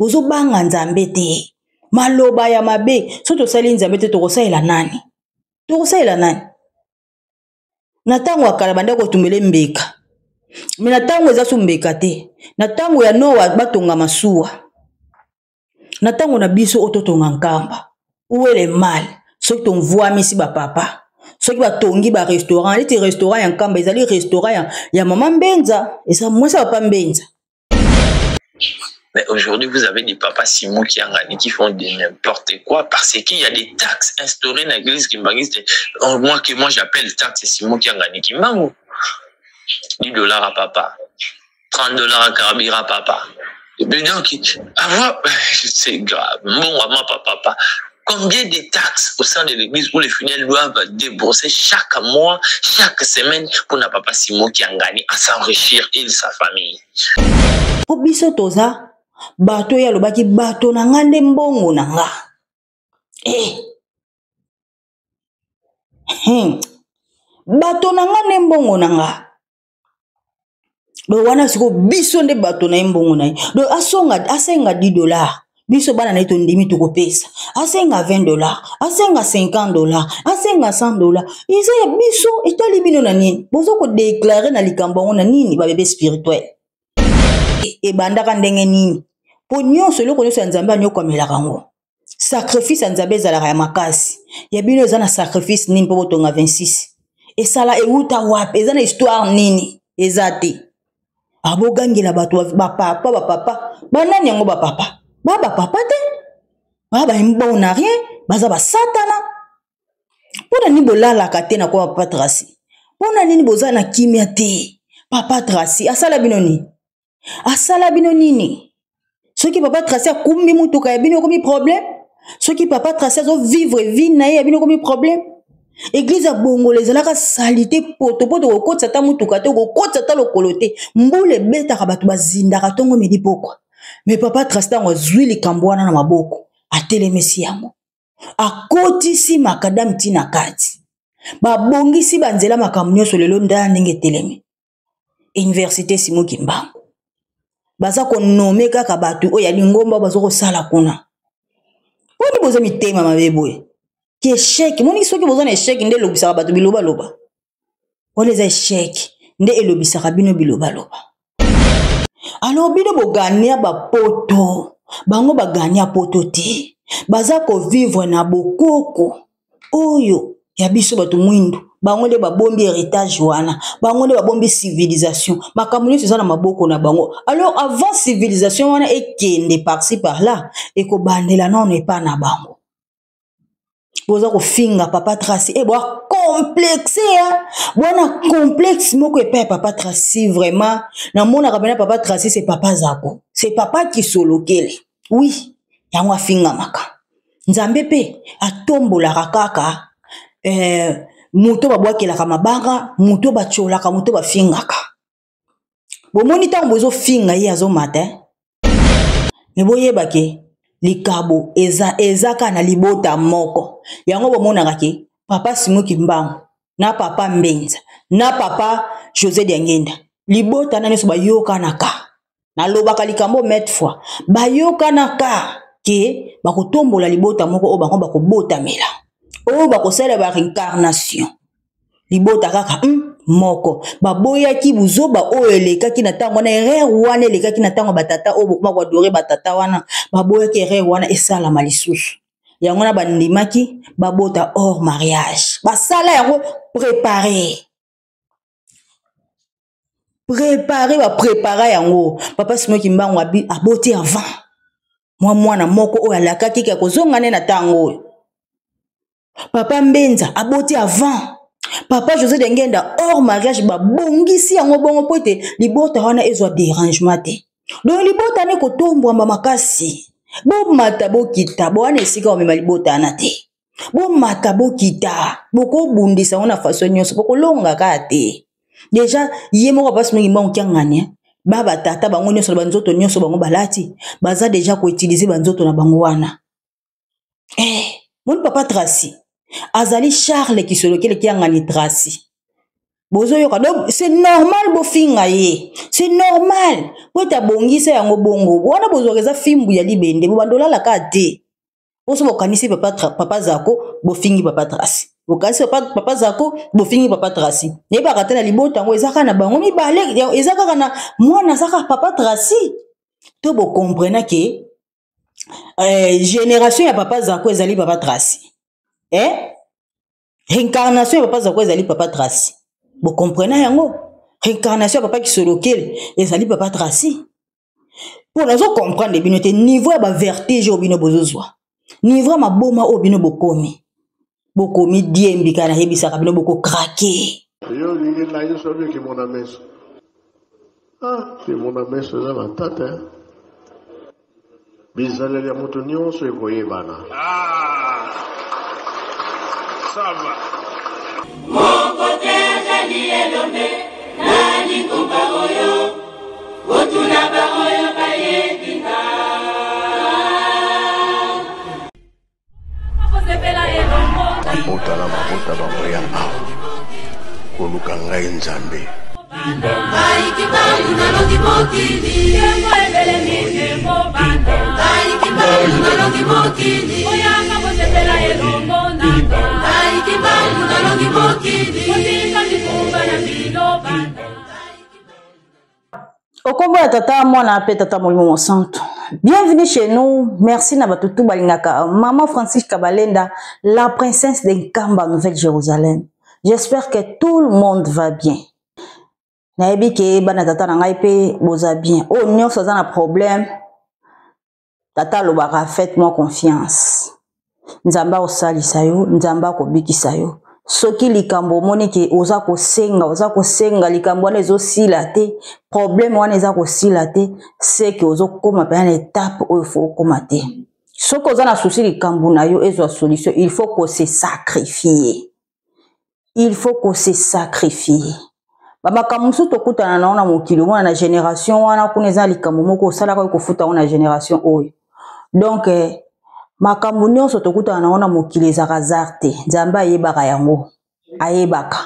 Bozo banga nzambe te. Maloba ya mabe. So tosali nzambe te tokosalela nani? Tokosalela nani? Na tango akala banda kotumbele mbeka. Me na tango eza su mbeka te. Na tango ya Noa batonga masuwa. Na tango na biso ototonga nkamba. Où est le mal? Ceux qui t'ont voix ici ba papa. Ceux qui va tongi ba restaurant, les restaurants en kamba, ils allaient restaurant ya maman benza et ça moi ça va pas benza. Mais aujourd'hui, vous avez des papas Simon qui font n'importe quoi parce qu'il y a des taxes instaurées dans l'église kimbangiste. Moi j'appelle taxes Simon Kiangani Kimbangu. 10 dollars à papa. 30 dollars à Karabira à papa. Et bien donc, c'est grave. Mon maman, papa. Combien de taxes au sein de l'église où les fidèles doivent débourser chaque mois, chaque semaine pour ne papa Simon Kiangani à s'enrichir et sa famille. Pour biso toza. Bato ya lobaki bato na ngande mbongo na nga. Bato na ngande mbongo na nga. Do wana siko biso nde bato na mbongo na. Do asenga 10 dollars. Biso bana na ito ndimi tukopesa. Asenga 20 dollars. Asenga 50 dollars. Asenga 100 dollars. Isa ya biso etali bino na nini? Bozo ko déclarer na likambo na nini ba bébé spirituel. E bandaka ndenge nini? Po nyonso eloko nyonso ya nzambe anyokomelaka yango. Sacrifice ya nzambe ezalaka ya makasi. Ya bino eza na sacrifice nini mpo botonga 26. Esala euta wapi? Eza na histoire nini? Eza te. Abogangela bato bapapa. Banani yango bapapa? Bapapa te. Baba mbao na rien. Baza ba satana. Pona ni bolalaka te na kwa papa Tracy. Pona nini boza na kimia te? Papa Tracy asala bino ni? Asala bino nini? Ceux qui papa Tracy a kumbi mutuka ya bino komi problème. Ceux qui papa Tracy a vivre vie na ya bino komi problème. Église a bongole ezalaka salité poto kokotsa ta mutuka te kokotsa ta lokolo te. Mbule beta ka bato bazindaka tongo medi pokwa. Mais papa Tracy tango zwi likambo wana na maboko. Atelemesi yango. Akotisi makadam tina kati. Babongisi banzela makambo nyonso lelo ndana ndenge telemi. Université Simon Kimbangu. Baza ko nome kaka batu oya lingomba bazo ko sala kuna. Poni boza mitema mabeboye. Ki échec, moni soki boza na échec nde lobisaka batu biloba loba. Poni za échec nde elobisaka bino biloba loba. Alors bino bo gagner ba poto. Bango ba gagner poto te. Baza ko vivre na bokoko. Oyo ya biso batu mwindu. Bango nde babombi héritage wana. Bango nde babombi civilisation. Makambo nyonso eza na maboko na bango. Alors avant civilisation wana ekende par-ci par-là, eko bandela non epa na bango. Boza ko finga papa Tracy e bo complexe ya. Bona complexe moko epa papa Tracy vraiment. Na mona kabena papa Tracy c'est papa zako. C'est papa qui solokele. Oui, yango finga maka. Nzambe pe atombola kaka muto babwakelaka mabanga, muto bacholaka, muto bafingaka. Bomoni tango bozo finga ye azo matin. Me boyeba ke likabo ezaka na libota moko. Yango bomonaka ke papa Simon Kimbangu na papa Mbenza na papa José Diangenda. Libota na neso bayoka naka. Na lobaka likambo mètre fois. Bayoka naka ke bakotombola libota moko o bango bakobotamela. Oh, bakosala ba réincarnation. Libota kaka moko. Baboya ki buzoba o eleka ki na tango na erreur wana eleka ki na tango batata o bokuma kwa dore batata wana. Baboya ki erreur wana esala malisusu. Yango na bandimaki babota hors mariage. Basala yango préparer. Préparer yango. Papa Simon Kimbangu aboti avant. Mwana moko o alaka ki ka kozonga ne na tango. Papa Mbenza aboti avant. Papa José Diangenda hors mariage ba bongisi yango bongo pote libota wana ezwa dérangement te. Donc libota ne kotombwa makasi. Bo mata bo kita bo wana esika o mema libota na te. Bo mata bo kita boko bundisa ona façon nyonso boko longa ka te. Déjà yé moko passe mingi mbangu kyangania. Baba tata bango nyonso banzoto nyonso bango balati baza déjà ko utiliser banzoto na bango wana. Mon papa Tracy Azali Charles qui se lequel qui a ngani Tracy. Bozo yoka. Donc, c'est normal bofinga ye. C'est normal. Bo ta bongisa yango bongo. Wana bozo reza fimbu ya libende. Bo bandola la kate. Bozo bokanisi papa zako, bofingi papa Tracy. Bokanisi papa zako, bofingi papa Tracy. Neba kate na libota yango ezaka na bango mibale, ezaka na mwana saka papa Tracy. To bo comprena ke génération ya papa zako ezali papa Tracy. Réincarnation ya papa zako ezali papa Tracy. Vous comprenez yango? Réincarnation papa qui se loquel et ça dit papa Tracy. Pour nous comprendre les binote niveau ba vertige au bino bozozwa. Niveau ma boma au bino bokomi. Bokomi diembi kana hebisa bino boko craquer. Yo lingi la yo sobe ki mon ames. Ah, ki mon ames za la tata. Bizale ya moto nyonso ekoyebana. Ah. Ça va. Mon côté jali elombe nani kumbaoyo otuna baoyo bayedinga Mabota la mabota bamoya koluka ngai nzambe Baiki bangu naloki mokili Mwebele mine mobanda Baiki bangu naloki mokili Oyanga bosepela elombo nanga Baiki bangu naloki mokili Motika mikumba na mino banda Okombo ya tata mwana pe tata molimo santo. Bienvenue chez nous. Merci na batutu balingaka. Maman Francis Kabalenda, la princesse de Nkamba, Nouvelle-Jérusalem. J'espère que tout le monde va bien. Naebi ke bana tata na ngai pe boza bien. Oh nyonso za na problème. Tata lobaka faites-moi confiance. Nzamba osalisa yo, nzamba ko bikisa yo. Soki likambo moni ke oza ko senga likambo wana ezo sila te, problème wana eza ko sila te, c'est que ozo koma pe na étape o faut koma te. Soki oza na souci likambo na yo ezo solution, il faut qu'on se sacrifier. Il faut qu'on se sacrifier. Baba kamusu tokutana naona mokili mwana na génération wana kuneza likambo moko osala ko futa ona génération oyo. Donc makambo nyonso tokutana naona mokili ezaka zarte nzamba yebaka yango ayebaka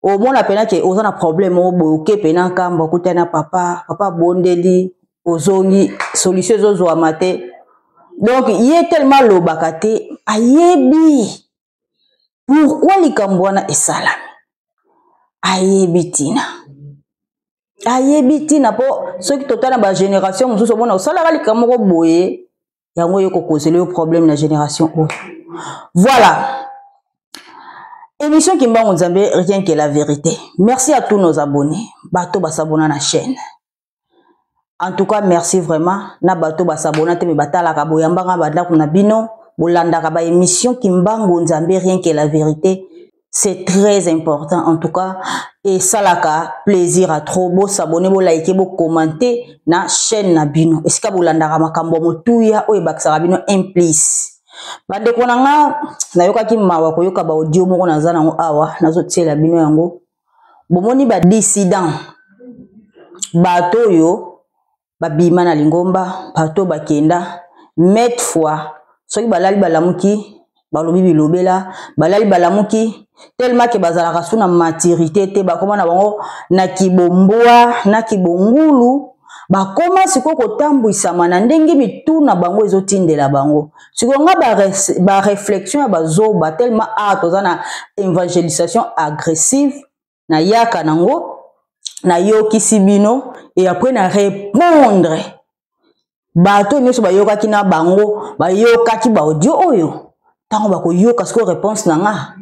omona pena ke oza na problème oboke pena nkamba kutana papa bondeli ozongi solution ezozwa mate. Donc ye tellement lobaka te ayebi pourquoi likambo wana esalami ayebi tina po soki totana ba génération mosusu omona osalaka likambo ko boye yango yoko causer le problème na génération o. Voilà. Émission Kimbangu Nzambe, rien que la vérité. Merci à tous nos abonnés. Bato basabona na chaîne. En tout cas, merci vraiment. Na bato basabona te me batala ka boyambanga badla kuna bino, bolanda ka ba émission Kimbangu Nzambe, rien que la vérité. C'est très important en tout cas et ça laka plaisir à trop beau s'abonner beau liker beau commenter na chaîne na bino est-ce que bolanda ka makambo motuya o ebakisa bino implice bande konanga na yoka ki mawa ko yoka ba audio moko na zana ngo awa nazo tiela bino yango bomoni ba dissident bato yo ba bima na lingomba bato bakenda met fois soki balali balamuki balobi bilobela balali balamuki tellement que bazalaka suna maturité te bakoma na bango na kibomboa na kibongulu bakoma siko kotambwisama na ndenge mituna bango ezotindela bango siko nga ba réflexion ya bazoba tellement toza na évangélisation agressive na yaka nango na yokisi bino et après na répondre bato nyonso bayokaki na bango bayokaki ba audio oyo tango bako yoka siko réponse na nga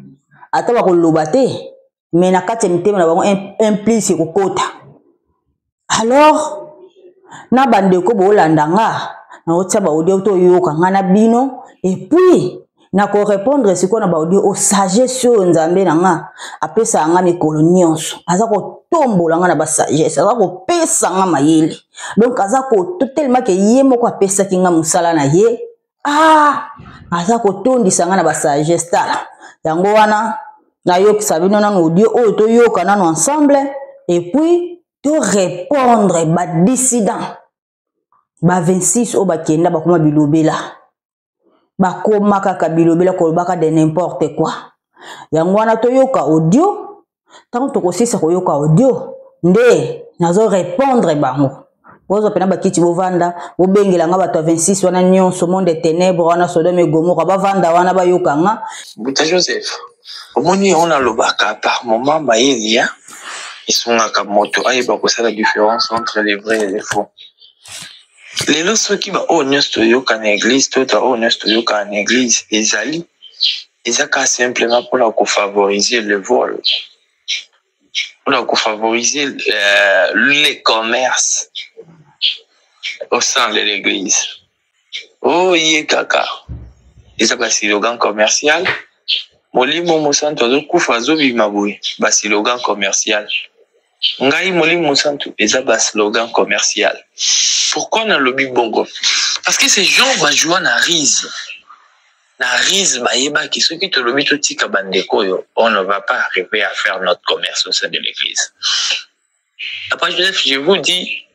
ata bako loba te mais na kati mitema na bango implice kokota. Alors na bandeko bolanda nga na otia ba audio to yoka nga na bino et puis na ko répondre siko na ba audio o sagesse yo nzambe na nga apesa nga mikolo nyonso aza ko tombola nga na ba sagesse aza ko pesa nga mayele donc aza ko tellement que ye moko apesa ki nga musala na ye aza ko tondisa nga na ba sagesse tala yango wana na yokisa bino na audio oyo to yoka nano ensemble et puis to répondre ba dissident ba 26 o bakenda bakoma bilobela bakoma kaka bilobela ko baka de n'importe quoi yango wana to yoka audio Tant que tu sais koyoka audio, nde nazo répondre bango. Ozo pena bakiti bovanda, obengela nga bato 26 wana nyonso monde des ténèbres wana Sodome et Gomorrhe bavanda wana bayoka nga. Buta Joseph. Omoni on a le baka par moment maïlia. Ils sont à Kamoto. Ah, il va ça la différence entre les vrais et les faux. Les lois qui va au nestoyo en église, tout au nestoyo en église, les alliés, ils ont simplement pour la favoriser le vol, pour la favoriser les commerces au sein de l'église. Oh, yé kaka. Ils ont un slogan commercial. Molimo Mosanto zo kufa zo bimaboui, ba slogan commercial. Ngai Molimo Mosanto eza ba slogan commercial. Pourquoi on a le bongo? Parce que ces gens va jouer na rise. Na rise ba yeba ki ceux qui te lobi to tika bandeko yo, on ne va pas arriver à faire notre commerce au sein de l'église. Après Joseph, je vous dis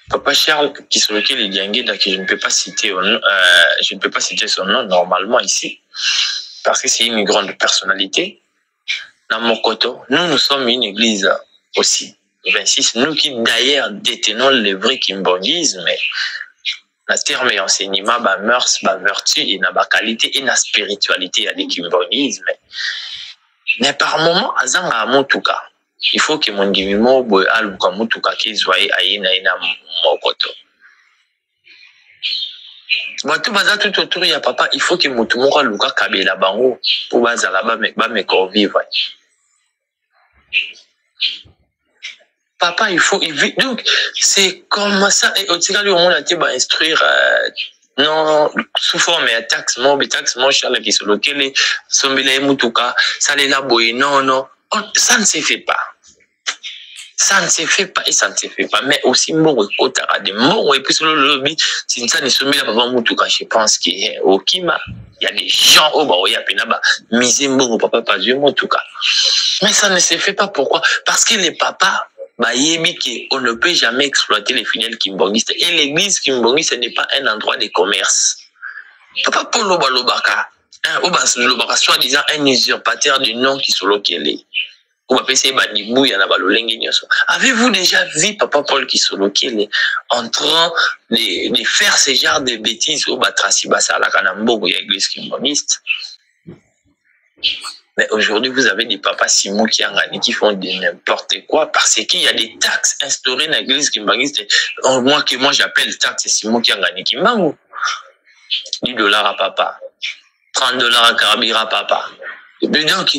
Papa Charles qui sur lequel il y a un que je ne peux pas citer son nom normalement ici. Parce que c'est une grande personnalité. Dans mon côté, nous sommes une église aussi, 26, nous qui d'ailleurs détenons le vrai kimbongisme, mais la terme et enseignement, bah mœurs, bah vertu, et na qualité et na spiritualité à des kimbongisme. Mais par moment, azanga amotuka, il faut que mon divimo boy aluka mutuka kizwaye aina ina mokoto. Tout baza tout autour ya papa, il faut que mutu moko luka kabela bango pour baza là-bas me vivre. Papa, il faut donc c'est comme ça et au tigre on a été instruire non sous forme de taxe mon Charles qui se loquele sombele mutuka ça les la boy non ça ne se fait pas. Ça ne se fait pas et ça ne se fait pas. Mais aussi, mon côté à des mots et puis sur le lobby, si ça ne se met pas avant tout cas, je pense qu'il y a au Kima, il y a des gens au bas, il y a pénaba, misé mon papa pas Dieu en tout cas. Mais ça ne se fait pas. Pourquoi? Parce que les papas, bah on ne peut jamais exploiter les fidèles kimbongistes et l'église kimbongiste n'est pas un endroit de commerce. Papa Paul Lobaka, Lobaka soi-disant un usurpateur du nom qui sont localisés. Avez-vous déjà vu Papa Paul qui est en train de faire ce genre de bêtises au Batrasi Bassa à la l'église kimboniste? Mais aujourd'hui, vous avez des papas Simon qui font n'importe quoi parce qu'il y a des taxes instaurées dans l'église kimboniste. Moi j'appelle taxe Simon Kiangani Kimbangu. $10 à papa, $30 à Karabira papa. Donc,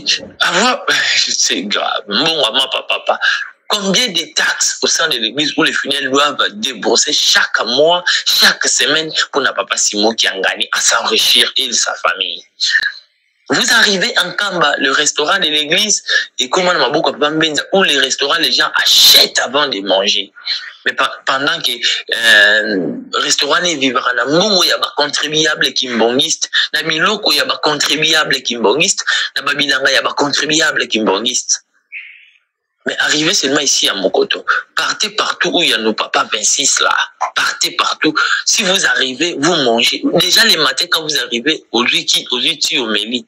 c'est grave. Bon, papa, combien de taxes au sein de l'église où les fidèles doivent débourser chaque mois, chaque semaine pour n'a papa Simon qui a gagné à s'enrichir et sa famille? Vous arrivez en Kamba, le restaurant de l'église, et comment où les restaurants, les gens achètent avant de manger. Mais pendant que restaurant ne vivra na mungu ya ba contribuable kimbongiste, na miloko ya ba contribuable kimbongiste, na babilanga ya ba contribuable kimbongiste. Mais arrivez seulement ici à Mokoto. Partez partout où il y a nos papas 26 là. Partez partout. Si vous arrivez, vous mangez. Déjà les matins quand vous arrivez, aujourd'hui au Méli.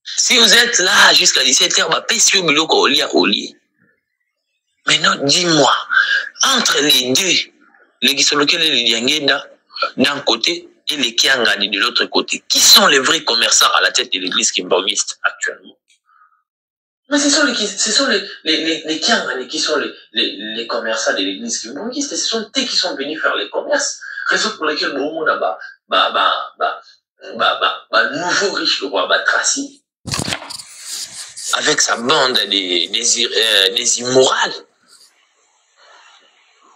Si vous êtes là jusqu'à 17h, bah pèse au biloko au lit. Maintenant, dis-moi, entre les deux, les Gisolokel et les Diangenda d'un côté et les Kiangani de l'autre côté, qui sont les vrais commerçants à la tête de l'église kimbongiste actuellement? Mais ce sont les Kiangani qui sont les commerçants de l'église kimbongiste, ce sont eux qui sont venus faire les commerces. Raison pour laquelle Boumou n'a nouveau riche le roi Batrasi, avec sa bande des immorales.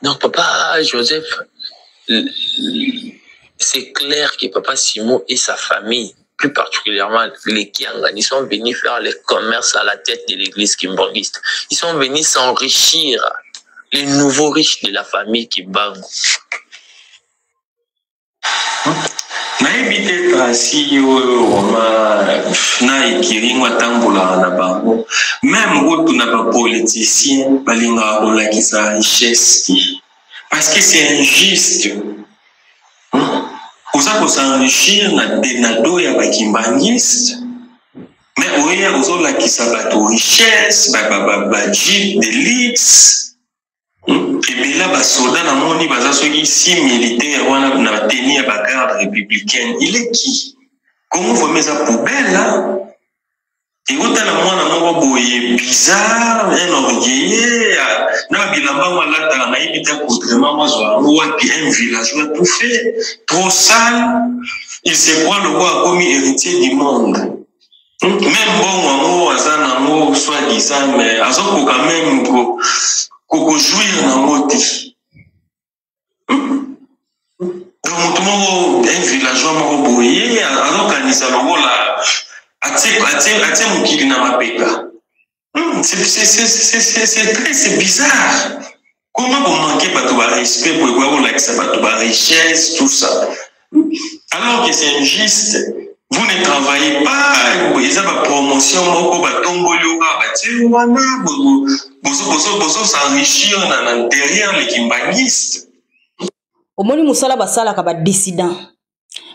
Donc, papa Joseph, c'est clair que papa Simon et sa famille, plus particulièrement les Kiangani, sont venus faire les commerces à la tête de l'église kimbongiste. Ils sont venus s'enrichir, les nouveaux riches de la famille Kimbangu. Naibite trasi wama na ikiringwa tambola na bango même route na ba politicien balinga kolakisa richesse parce que c'est injuste. Oza ko s'enrichir na denado ya bakimbangiste Mais oye ozola qui sabato richesse, jeep, des leaks. Et bien là, soldat na moni baza soki si militaire wana na tenir ba garde républicaine, il est qui? Comment vous mettez ça poubelle là? Et autant la mwana moko boye bizarre, un orgueilleux, na bilamba wala ta na ibita contrairement moi wapi un villageois tout fait, trop sale, il se croit le roi comme héritier du monde. Même bon wango azana ngo soi-disant mais azoko quand même ko jouir na moti. Donc tout un villageois moko boye azokanisa longo la atie mukili na mapeka. C'est bizarre. Comment vous manquez bato ba respect pour voir la bato ba richesse tout ça. Alors que c'est injuste. Vous ne travaillez pas, vous avez une promotion, vous avez s'enrichir derrière les kimbangistes. Omoni musala basala ka ba dissident.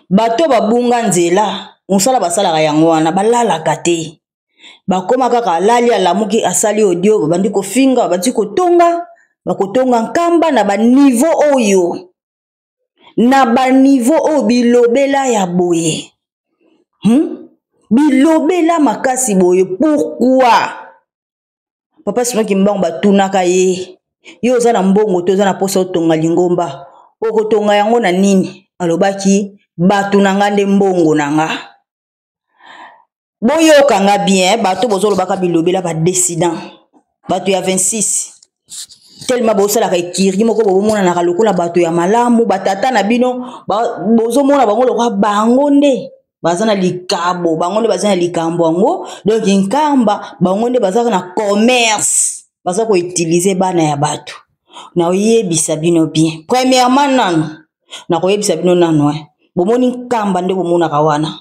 Bato babunga nzela, musala basala ka yango wana balala kate. Bakoma kaka lali alamuki asali audio bandi ko finga bati ko tonga, bakotonga nkamba na ba niveau oyo. Na ba niveau o bilobela ya boye. Bilobela makasi boye pourquoi papa sima kimbango batunaka ye yo oza na mbongo to oza na posa otonga lingomba okotonga yango na nini alobaki batunanga nde mbongo nanga boyoka nga bien bato bozolobaka bilobela ba décident bato ya 26 tellement bosala ka ekiri moko bomona na lokola bato ya malamu batata na bino bozomona bango lokwa bango nde bazana likabo bangonde bazana likambo ango donc nkamba bangonde bazaka na commerce baza ko utiliser bana ya bato na oyebisa bino bien premièrement nanu na ko yebisa bino nanu bomoni nkamba nde bomona kawana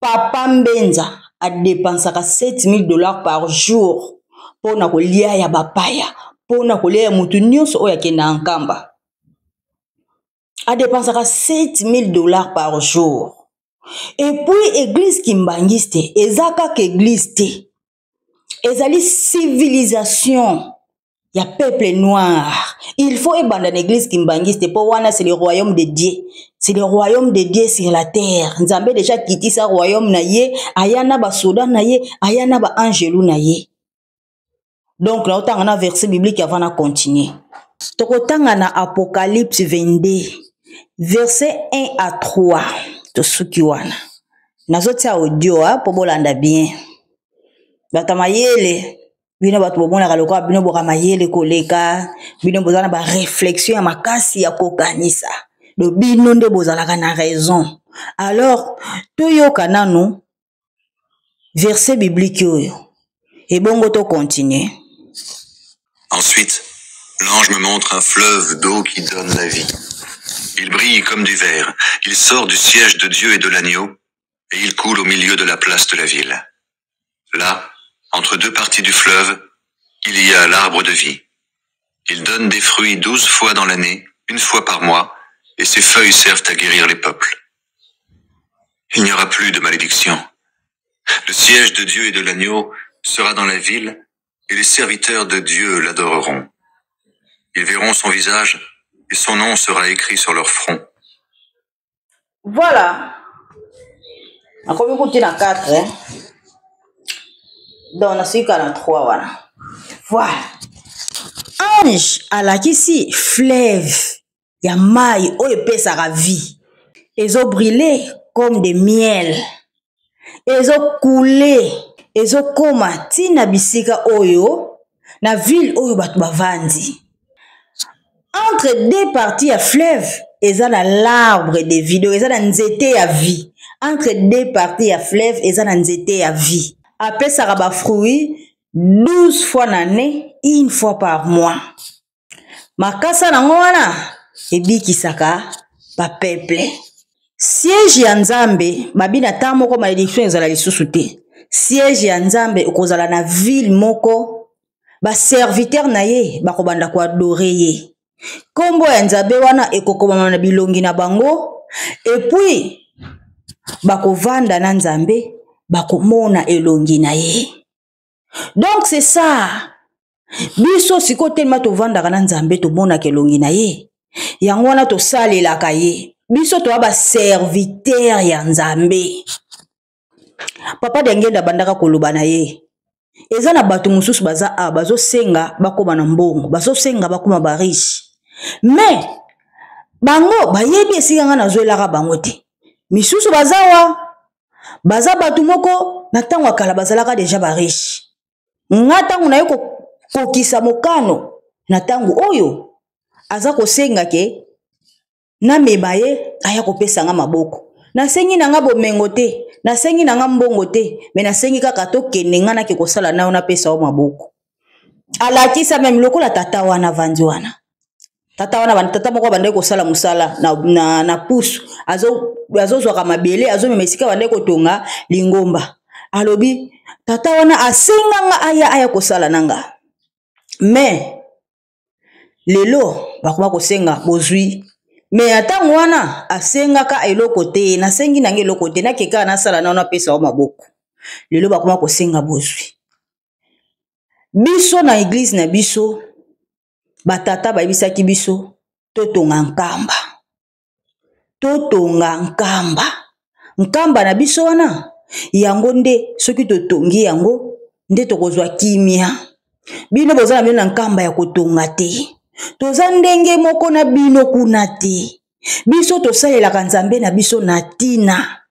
papa Mbenza a dépensé $7,000 par jour pour na ko lia ya bapaya pour na ko lia mutu nyonso oya kenda nkamba a dépensé $7,000 par jour. Et puis église kimbangiste ezaka ke église te ezali civilisation ya peuple noir. Il faut abandonner l'église kimbangiste pour wana c'est le royaume de Dieu. C'est le royaume de Dieu sur la terre. Nzambe déjà quitté sa royaume na ye, ayana ba soda na ye, ayana ba angelou na ye. Donc là autant on a verset biblique avant de continuer. Tokotanga na Apocalypse 22 verset 1 à 3. Tosukiwana nazotia audio po bolanda bien batamayele bino bato bomona kaloko bino bokamayele koleka bino bozana ba réflexion ya makasi ya kokanisa do bino nde bozalaka na raison. Alors toyoka nanu verset biblique oyo et bongo to continuer. Ensuite l'ange me montre un fleuve d'eau qui donne la vie. Il brille comme du verre, il sort du siège de Dieu et de l'agneau, et il coule au milieu de la place de la ville. Là, entre deux parties du fleuve, il y a l'arbre de vie. Il donne des fruits 12 fois dans l'année, 1 fois par mois, et ses feuilles servent à guérir les peuples. Il n'y aura plus de malédiction. Le siège de Dieu et de l'agneau sera dans la ville, et les serviteurs de Dieu l'adoreront. Ils verront son visage, et son nom sera écrit sur leur front. Voilà. Encore une fois, 4, hein. Donc, on a 43, voilà. Voilà. Ange, à la kisi, fleuve, ya maille, o épaisse à la vie. Ils ont brûlé comme des miel. Ils ont coulé. Ils ont koma, tina bisika oyo, na ville oyo batu bavandi. Entre deux parties à fleuve, ils ont l'arbre de vie, ils ont nzete à vie. Entre deux parties à fleuve, ils ont nzete à vie. Après ça, il y a fruits 12 fois l'année, 1 fois par mois. Makasa na ngwana, ebi kisaka, pa peuple. Siège ya Nzambe, babina ta moko malédiction ezala lisusu te. Siège ya Nzambe okozala na ville moko, ba serviteur na ye, bakobanda ko adorer ye. Kombo ya Nzambe wana ekokoma na bilongi na bango, et puis bakovanda na Nzambe, bakomona elongi na ye. Donc c'est ça. Biso siko tellement tovandaka na Nzambe tomona kelongi na ye. Yango wana tosalelaka ye. Biso to ba serviteur ya Nzambe. Papa dengenda bandaka koloba na ye. Eza na bato mususu baza bazo senga bakoma na mbongo, bazo senga bakoma ba riche. Mais bango bayebi esika nga nazoelaka bango te. Misusu bazawa baza bato moko na ntango akala bazalaka deja ba riche. Nga ntango na ye kokisa mokano na ntango oyo aza kosenga ke na meba ye aya kopesa nga maboko. Nasengi na nga bomengo te, nasengi na nga mbongo te, mais nasengi kaka tokende nga nake kosala na ona pesa o maboko. Alakisa même lokola tata wana vandi wana. Tata wana tata moko bande kosala musala na pusu azo zwaka mabele azo memesika bande kotonga lingomba. Alobi tata wana asenga nga aya kosala nanga. Mais lelo bakoma kosenga bozwi. Mais atango wana asenga ka eloko te, nasengi nange eloko te, nakeka na sala na ona pesa o maboko. Lelo bakoma kosenga bozwi. Biso na église na biso batata bayebisaki biso totonga nkamba. Totonga nkamba. Nkamba na biso wana yango nde soki totongi yango nde tokozwa kimia. Bino bozala bino na nkamba ya kotonga te. Toza ndenge moko na bino kuna te. Biso tosalelaka Nzambe na biso na tina.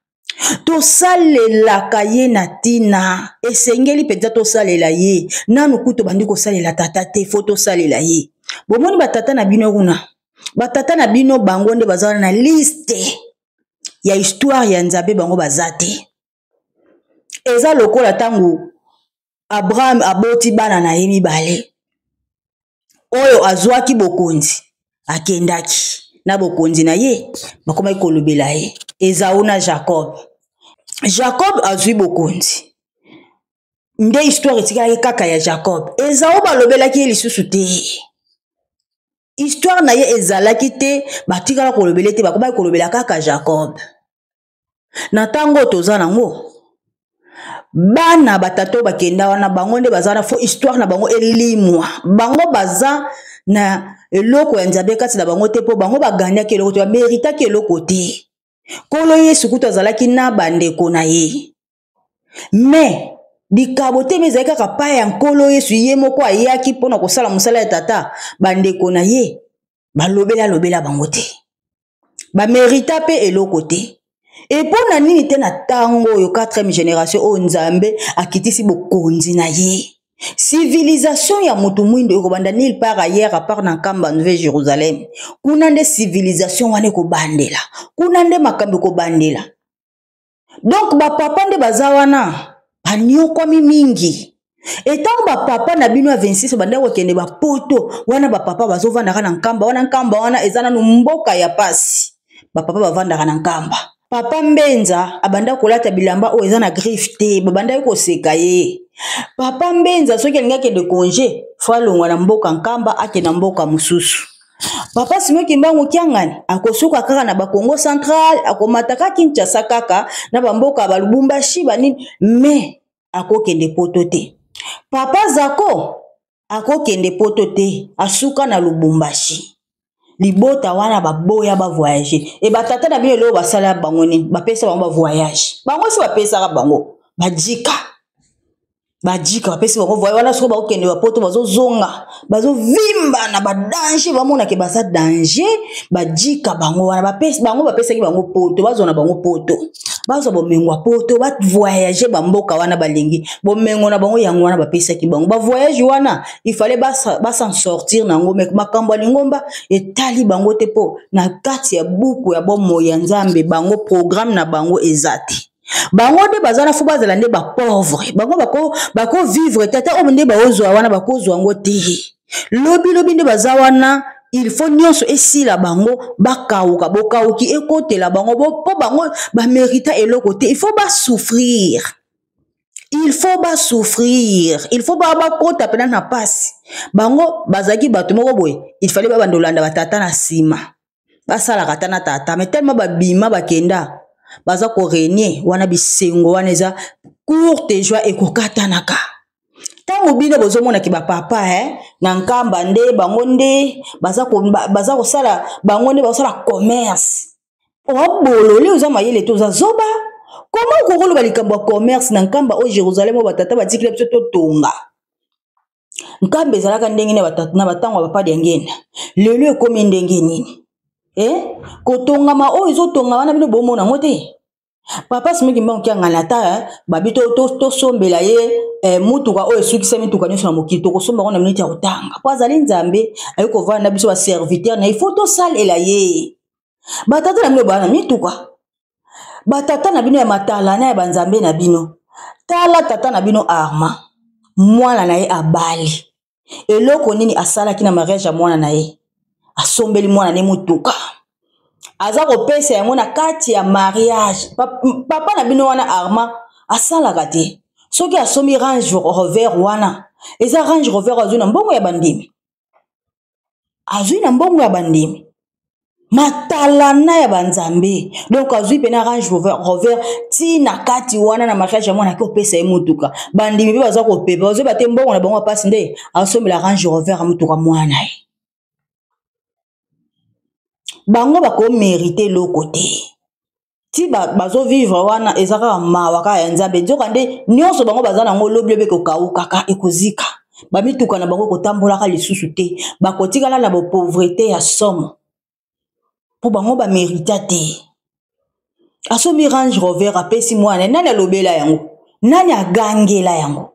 Tosalelaka ye na tina. Esengeli penza tosalela ye. Nanu kuto bandi kosalela tata te, fo tosalela ye. Bomoni batata na bino kuna. Batata na bino bango nde bazala na liste ya histoire ya Nzambe bango bazate. Eza lokola tangu Abraham aboti bana na ye mibale. Oyo azwaki bokonzi akendaki na bokonzi na ye bakoma ikolobela ye. Ezau na Jacob. Jacob azwi bokonzi. Nde histoire etikala kaka ya Jacob. Ezau balobelaki ye lisusu te. Histoire na ye ezalaki te batikala kolobela te bakoma ikolobela kaka Jacob. Na tango toza nango bana batato bakenda wana bango nde bazana fo histoire na bango elimwa. Bango baza na eloko ya Nzambe kati na bango te po bango baganya ke eloko te, bamerita ke eloko te. Kolo Yesu kutu azalaki na bandeko na ye. Mais bikabo te mezali kaka pa ya nkolo Yesu ye moko ayaki mpona kosala mosala ya tata bandeko na ye balobela bango te. Bamerita pe eloko te. Et pour na nini te na tango yo 4e génération o Nzambe akitisi bokonzi na ye. Civilisation ya mutu mwindo ko banda nil part ailleurs à part na Kamba Nouvelle Jérusalem. Kuna nde civilisation wane ko bandela. Kuna nde makambo ko bandela. Donc ba papa nde bazawana banyoko mingi. Et tant ba papa na bino 26 banda ko kende ba poto wana ba papa bazovanda na Nkamba wana ezana no mboka ya pasi. Ba papa bavanda na Nkamba. Papa Mbenza abanda kolata bilamba o eza na griffe te babanda ko seka ye. Papa Mbenza soki alingaki de congé fwa longwa na mboka Nkamba ake na mboka mususu. Papa Simoki Mbangu Kiangani akosuka kaka na ba Congo Central akomataka Kinshasa kaka na ba mboka ba Lubumbashi banini mais akokende poto te. Papa Zako akokende poto te asuka na Lubumbashi. Libota wana baboya ba voyager et batata na bino lo basala bango ni bapesa bango ba voyage bango si bapesa ka bango bajika bapesa bango voyage wana soko ba okende ba poto bazo zonga bazo vimba na ba danger bamona ke basa danger bajika bango wana bapesa ki bango poto bazona bango poto bazo bomengo poto ba voyager ba mboka wana balingi bomengo na bango yango wana bapesa ki bango ba voyage wana il fallait s'en sortir nango mek makambo lingomba etali bango te po na kati ya buku ya bomo ya Nzambe bango programme na bango ezati bango de bazana fu bazala nde ba pauvre bango bako vivre tata o nde ba ozwa wana bakozwa ngo te lobi nde bazawana. Il faut nyonso esila bango bakauka bokauki ekotela bango po bango ba mérita eloko te. Il faut pas souffrir. Il faut kota pena na pasi. Bango bazaki bato moko boy. Il fallait ba bandolanda batata na sima. Basala katana tata mais tellement ba bima bakenda. baza ko renier wana bisengo wana eza courte joie ekokatanaka tango bino bozomona ki ba papa na nkamba nde bango nde baza ko sala bango nde basala commerce obolole oza mayele to za zoba comment ko koloba likambo commerce na nkamba o Jérusalem batata batikile biso to tonga nkambe ezalaka ndenge na batango ya papa Diangenda lelo ekomi ndenge nini kotongama oyo ezotonga wana bino bomona ngo te papa Simoki Mbangu kiangana ta babi to sombela ye mutuka oyo esukisa mituka nyonso na mokili tokosomba ngo na minute ya kotanga po azali nzambe ayi kovanda biso ba serviteur na ifo tosalela ye batata na bino bana mituka batata na bino ya matala na ya banzambe na bino tala tata na bino Arma mwana na ye abali eloko nini asalaki na mariage ya mwana na ye asombeli mwana ne mutuka aza kopesa yango na kati ya mariage papa na bino wana Arma asalaka te soki asombi Range Rover wana eza Range Rover azwi na mbongo ya bandimi matalana ya banzambe donc azwi pena Range Rover ti na kati wana na mariage ya mwana ki opesa ye mutuka bandimi pe baza kopepa bazwi bate mbongo na bango pasi nde asombela Range Rover mutuka mwana ye bango bako mériter loko te ti bazo vivre wana ezaka mawa ka ya nzambe nzoka nde nyonso bango baza nango lobi be ko kauka ka ekozika bamituka na bango kotambola ka lisusu te bakotikala na pauvreté ya somme pour bango ba mériter te asombi Range Rover apesi mwana nani alobela yango nani agangela yango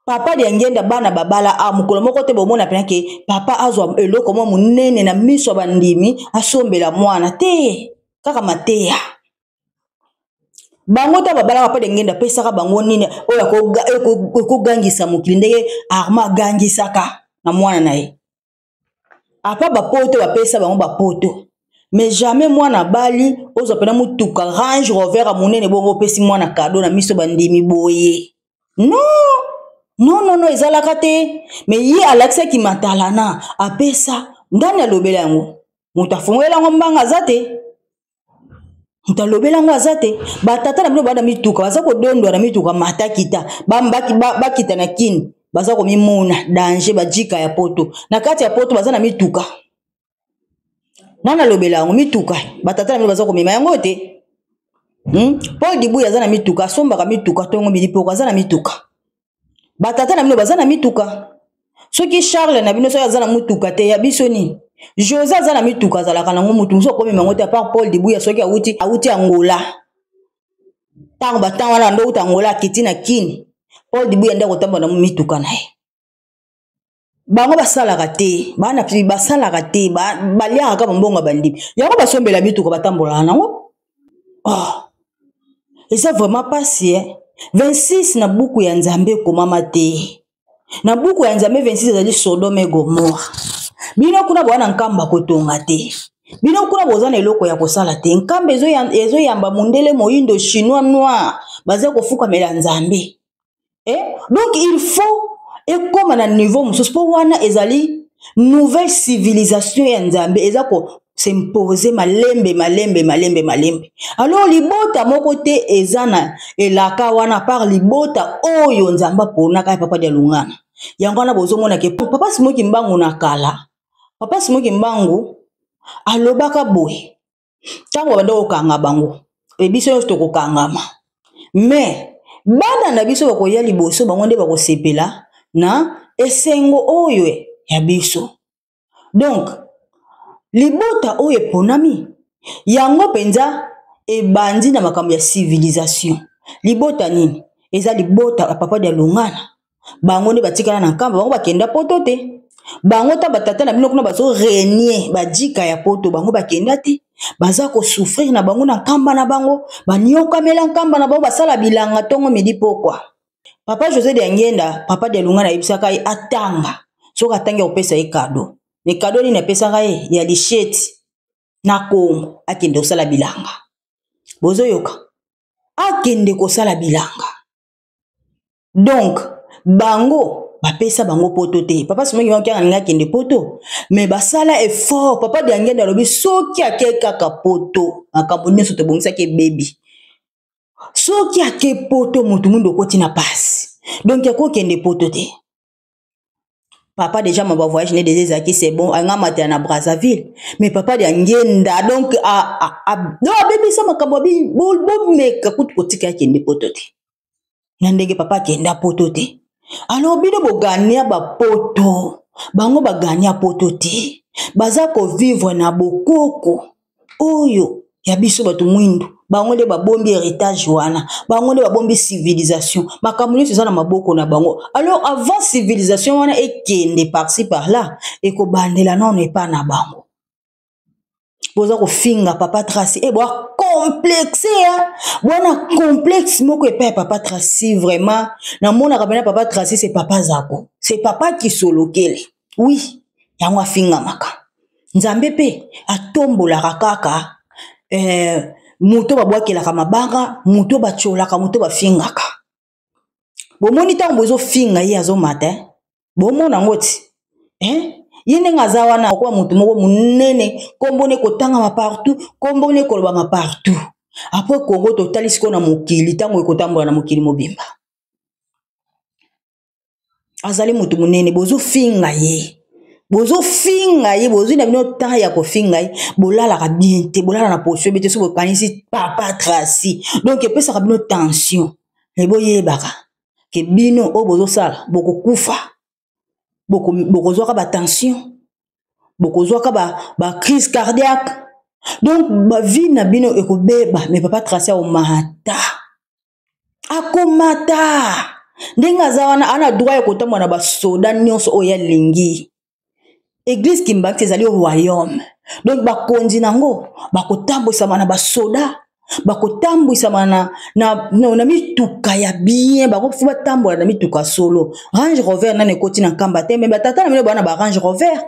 papa Diangenda bana babala mukolo moko te bomona pena ke papa azwa eloko mo munene na miso bandimi asombela mwana te kaka mateya bango ta babala papa Diangenda pesaka bango nini oyo ko gangisa mokili ndenge Arma gangisaka na mwana na ye apa bapoto bapesa bango bapoto mais jamais mwana bali ozo pena mutuka Range Rover munene bongo pesi mwana cadeau na miso bandimi boye non ezalaka te mais ye alakisa ki matalana apesa ndani alobela yango mutu afungela ngo mbanga azate mutu alobela yango azate batata na bino bana mituka baza kodondwa na mituka matakita bakita na kini baza komimona danger bajika ya poto na kati ya poto baza na mituka nana alobela yango mituka batata na bino baza komima yango te Paul Dibuya aza na mituka asombaka mituka tongo milipoko aza na mituka batata na bino baza na mituka soki Charles na bino soki aza na mutuka te ya biso ni José aza na mituka azalaka nango mutu muso komi mango te par Paul Dibuya soki awuti Angola tango batango wana ndo uta Angola kiti na kini Paul Dibuya nda kotamba na mituka na ye bango basalaka te bana pili basalaka te baliaka ka mbongo bandimi yango basombela mituka batambola nango eza vraiment passé 26 na buku ya nzambe komama te na buku ya nzambe 26 ezali Sodome Gomora bino kuna bwana nkamba kotonga te bino kuna bozana eloko ya kosala te nkamba ezoyamba mundele moyindo chinois noir baza kofuka mela nzambe donc il faut ekoma na niveau mosusu po wana ezali nouvelle civilisation ya nzambe eza ko s'imposer malembe alors libota moko te ezana elaka wana par libota oyo nzamba pona ka papa dia lungana yango na bozomona ke papa Simoki Mbangu na kala papa Simoki Mbangu alobaka boy tango banda okanga bango ebiso yo tokokangama mais bana na biso bakoya liboso bango nde bakosepela na esengo oyo ya biso donc libota oyo eponami yango penza ebandi na makambo ya civilisation libota nini eza libota ya papa dia lungana bango nde batikala na nkamba bango bakenda poto te bango ta batata na bino kuna bazo renier bajika ya poto bango bakenda te baza ko souffrir na bango na nkamba na bango baniokamela nkamba na bango basala bilanga tongo midi pokwa papa José Diangenda papa dia lungana ibisaka ye atanga soka atangi opesa ye cadeau ne cadeau ni napesaka ye ya lisheti na Kongo akende kosala bilanga bozo yoka akende kosala bilanga donc bango bapesa bango poto te papa simoki bango alinga kende poto mais basala effort papa de angenda lobi soki ake kaka poto makambo nyonso tobongisaki baby soki ake poto mutu mundu okoti na pasi donc akokende poto te papa déjà ma voyage né des aki c'est bon anga matin na Brazzaville mais papa de angenda donc no baby ça makambo bi bo meka kuti kotika kende poto te na ndenge papa kenda poto te alors bino bogania ba poto bango bagania poto te baza ko vivre na bokoko oyo ya biso batu mwindu bango nde babombi héritage wana bango nde babombi civilisation makambo nyonso eza na maboko na bango alors avant civilisation wana ekende par-ci par-là ekobandela nano epa na bango boza kofinga papa Tracy boa complexe bona complexe moko epa papa Tracy vraiment na mona kabena papa Tracy c'est papa zako c'est papa qui solokele oui yango afinga maka nzambe pe atombola kaka muto babwakelaka mabanga muto bacholaka muto bafingaka bomoni tango bozo finga ye azomata bomona ngoti yene ngaza wana kwa mutu moko munene kombone kotanga ma partout kombone koloba ma partout après Congo totali siko na mokili tango ekotambola na mokili mobimba azali mutu munene bozo finga ye bozo ina bino temps ya ko finga ye bolala ka bien te bolala na position bete so bokanisi papa Tracy donc epesa ka bino tension e boyebaka ke bino o bozo sala boko kufa boko zoka ba tension boko zoka ba crise cardiaque donc ba vie na bino ekobeba mais papa Tracy o mata akomata ndenga zawana ana droit ya kotamwa na ba soda nyonso oya lingi Église Kimbaki ezali au royaume. Donc bakonzi nango bakotambwisama na basoda bakotambwisama na mituka ya bien bakofu batambola na mituka solo. Range Rover na nekoti na nkamba te mais batata na bino bana ba Range Rover.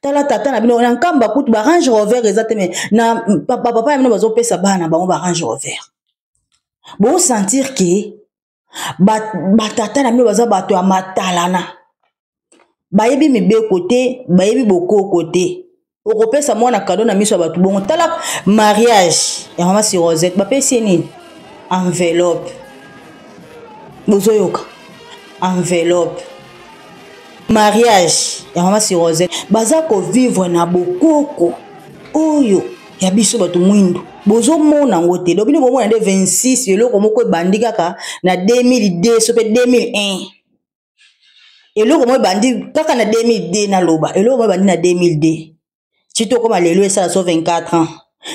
Tala tata na bino na nkamba kutu ba Range Rover ezateme na papa ya bino bazopesa bana bango ba Range Rover. Bo sentir que batata na bino baza bato ya matalana. Bayebi mibe côté, bayebi boko côté. Okopesa mwana cadeau na miso batu bongo tala mariage ya mama si Rosette bapesi nini enveloppe bozoyoka enveloppe mariage ya mama si Rosette baza ko vivre na bokoko oyo ya biso batu mwindu bozo mona ngote lobini bomona nde 26 eloko moko ebandi kaka na 2002 sope 2001 eloko mo bandi kaka na 2002 na loba eloko mo bandi na 2002 chito koma lelo esa so 24 ans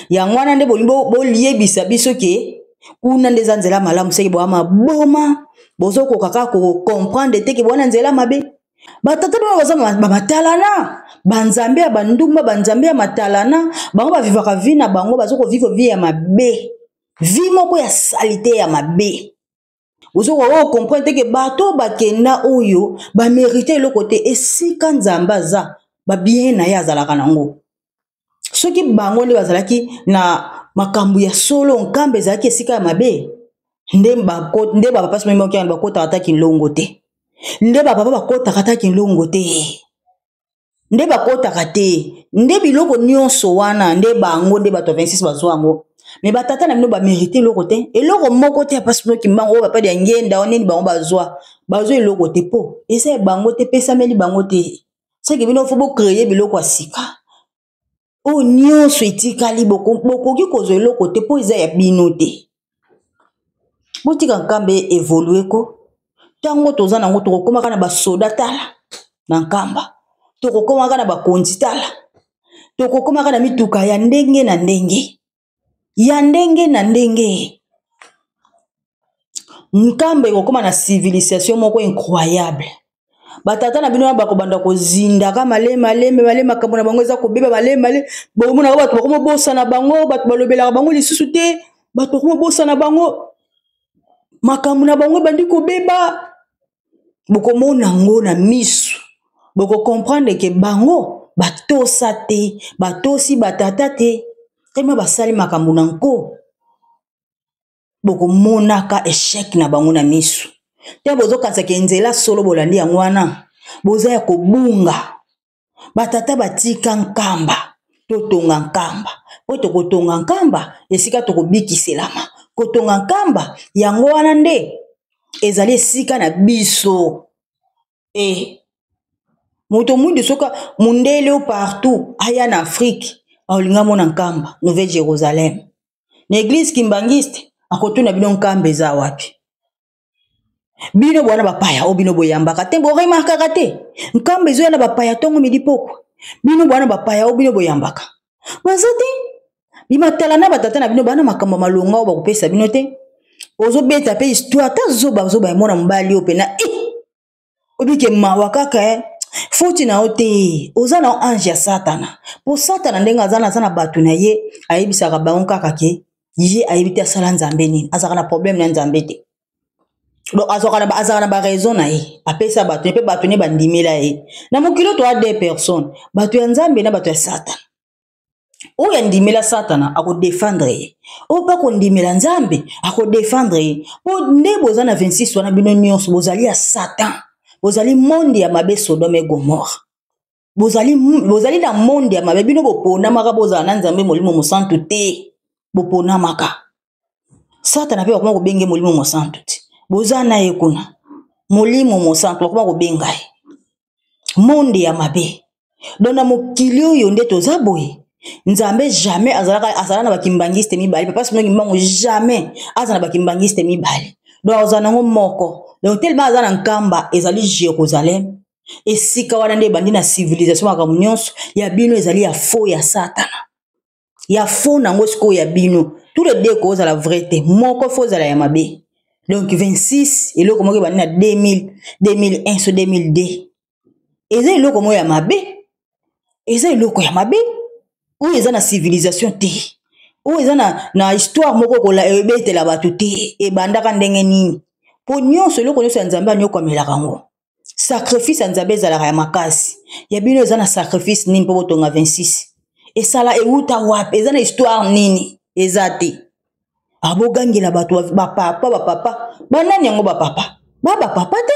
ya ngwana nde bolimbo bolie bisa biso ke kuna ndeza nzela malamu seki bo maboma bozo ko kaka ko comprendre te ke bona nzela mabe batata ba baza matalana banzambe ya bandumba banzambe ya matalana bango ba vivaka vie na bango bazo ko vivre vie ya mabe vie moko ya salité ya mabe. Vous avez compris que bateau bakenda oyo ba mériter le côté et si quand zambaza ba bien na ya zalaka nango soki bango le bazalaki na makambu ya solo nkambe zaki esika mabe nde ba papa même ki ba kota ataki longo te nde ba papa ba kota ataki longo te nde ba kota kate nde biloko nyonso wana nde bango nde bato 26 bazwango. Mais batata na bino ba mériter le côté et le moko te parce que kimbango ba pa de ngenda oneni bango bazwa le côté po et c'est bango te pesa meli bango te c'est que bino faut bo créer biloko asika o nyonso etikali boko ki kozo le côté po isa ya bino te botika nkambe évoluer ko tango toza nango tokokoma kana ba soda tala na nkamba tokokoma kana ba konzi tala tokokoma kana mituka ya ndenge na ndenge ya ndenge na ndenge nkambe kokoma na civilisation moko incroyable batata na bino bakobanda kozinda ka malema makambo na bango eza kobeba malema bomona bato bakomo bosa na bango bato balobelaka bango lisusu te bato bakomo bosa na bango makambo na bango bandi kobeba bokomona ngo na misu boko comprendre que bango batosa te batosi batata te kema basali makambo nanko boko monaka échec na bango na misu te bozo kanisa ke nzela solo bolandi yango wana boza ya kobunga batata batika nkamba totonga nkamba po tokotonga nkamba esika tokobikiselama kotonga nkamba yango wana nde ezali esika na biso moto mwindu soka mundele partout aya na Afrique aolinga mona nkamba Nouvelle Jérusalem na église kimbangiste akotuna bino nkamba eza wapi bino bwana bapaya o bino boyambaka te bo remarkaka te nkamba ezo yana bapaya tongo midi poko bino bwana bapaya o bino boyambaka bazati bimatala na batata na bino bana makambo malonga o bakopesa bino te ozo beta pe histoire ta zoba mona mbali o pena obike mawa kaka foti na ote oza na ange ya satana po satana ndenga azana batu na ye ayebisaka bango kaka ke ye ayebite asala nzambe nini azaka na problème na nzambe te donc azaka na ba raison na ye apesa batu ne pe batu ne bandimela ye na mokilo to a deux personnes batu ya nzambe na batu ya satana o ya ndimela satana ako défendre ye o pa ko ndimela nzambe ako défendre ye po nde boza na 26 wana bino nyonso bozali ya satan bozali monde ya mabe Sodome et Gomorrhe bozali na monde ya mabe bino bopona maka bozala na nzambe molimo mosantu te bopona maka satana pe bakoma kobenge molimo mosantu te boza na ye kuna molimo mosantu bakoma kobenga ye monde ya mabe dona mokili oyo nde toza boye nzambe jamais azala na bakimbangiste mibale papa sino kimbango jamais azala na bakimbangiste mibale donc azala nango moko donc tellement azala nkamba ezali Jérusalem esika wana nde bandi na civilisation makambo nyonso ya bino ezali ya faux ya satana ya faux nango siko ya bino tous les deux causes à la vérité moko faux ala ya mabe donc 26 eloko moko bandi na 2000 2001 so 2002 eza eloko moko ya mabe eza eloko ya mabe oyo eza na civilisation te oyo eza na histoire moko kola ebetela bato te ebandaka ndenge nini po nyonso eloko nyonso ya nzambe anyokomelaka ngo sacrifice ya nzambe ezalaka ya makasi ya bino eza na sacrifice nini mpo botonga 26 esala euta wapi eza na histoire nini eza te abogangela bato bapapa banani yango bapapa bapapa te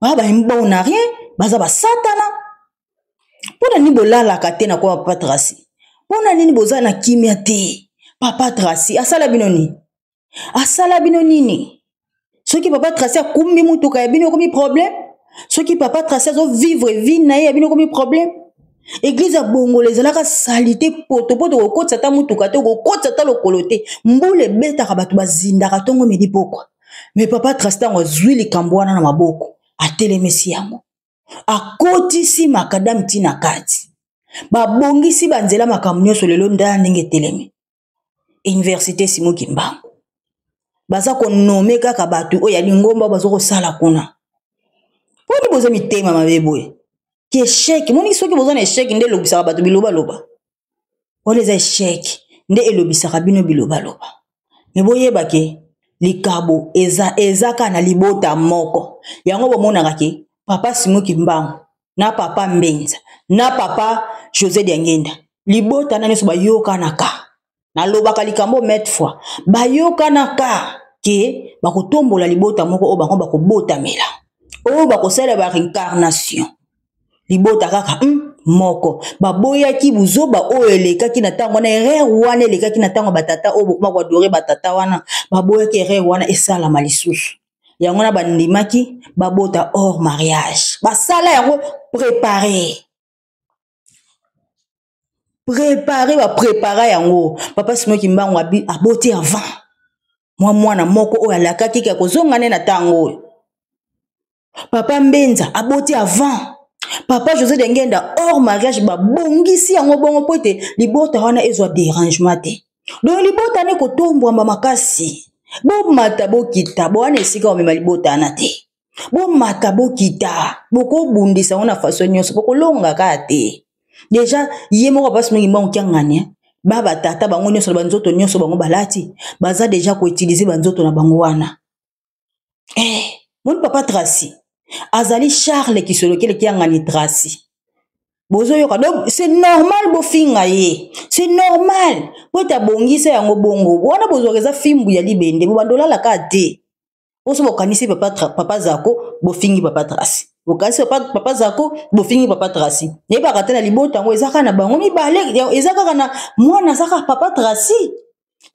baembona rien baza basatana mpona nini bolalaka te na kwa papa Tracy mpona nini boza na kimia te papa Tracy asala bino nini soki papa Tracy akumbi mutuka ya bino komi problème soki papa Tracy azo vivre vie na ye ya bino komi problème église ya bongola ezalaka salite poto kokotisa ta mutuka te kokotisa ta lokolo te mbula ebetaka bato bazindaka ntongo midi pokwa mais papa Tracy ntango azwi likambo wana na maboko atelemisi yango akotisi makadam ntina kati babongisi banzela makambo nyonso lelo ndala ndenge etelemi université Simon Kimbangu baza konome kaka bato oyo ya lingomba baza kosala kuna poni boza mitema mabe boye ki échec moni soki boza na échec nde elobisaka bato bilobaloba oyo eza échec nde elobisaka bino bilobaloba me boyeba ke likabo eza kaka na libota moko yango bomonaka ke papa Simon Kimbangu na papa Mbenza na papa José Diangenda libota na nyonso bayokanaka nalobaka likambo mètre fois bayokanaka ke bakotombola libota moko oyo bango bakobotamela oyo bakosala ba réincarnation libota kaka moko baboyaki buzoba oyo elekaki na ntango wana erreur wana elekaki na ntango batata oyo bokoma koadore batata wana baboyaki erreur wana esalama lisusu yango na bandimaki babota hors mariage basala yango préparer yango papa Simon Kimbangu aboti avant mwana moko oyo alakaki ka kozonga ne na tango oyo papa Mbenza aboti avant papa José Diangenda hors mariage babongisi yango bongo po ete libota wana ezwa dérangement te donc libota ne kotombwamba makasi bomata bokita bwana esika omema libota wana te bomata bokita bokobundisa ngo na façon nyonso bokolongaka te déjà ye moko papa Simon Kimbangu kiangani baba tata bango nyonso banzoto nyonso bango balati baza déjà ko utiliser banzoto na bango wana mon papa Tracy azali Charles Kisolokele kiangani Tracy bozo yoka donc c'est normal bofinga ye c'est normal po ta bongisa yango bongo wana bozo reza fimbu ya libende bo bandola la kate Oso bokanisi papa zako bofingi papa Tracy. Bokanisi papa zako bofingi papa Tracy. Yeba kata na libota ngo ezaka na bango mibale ezaka na mwana saka papa Tracy.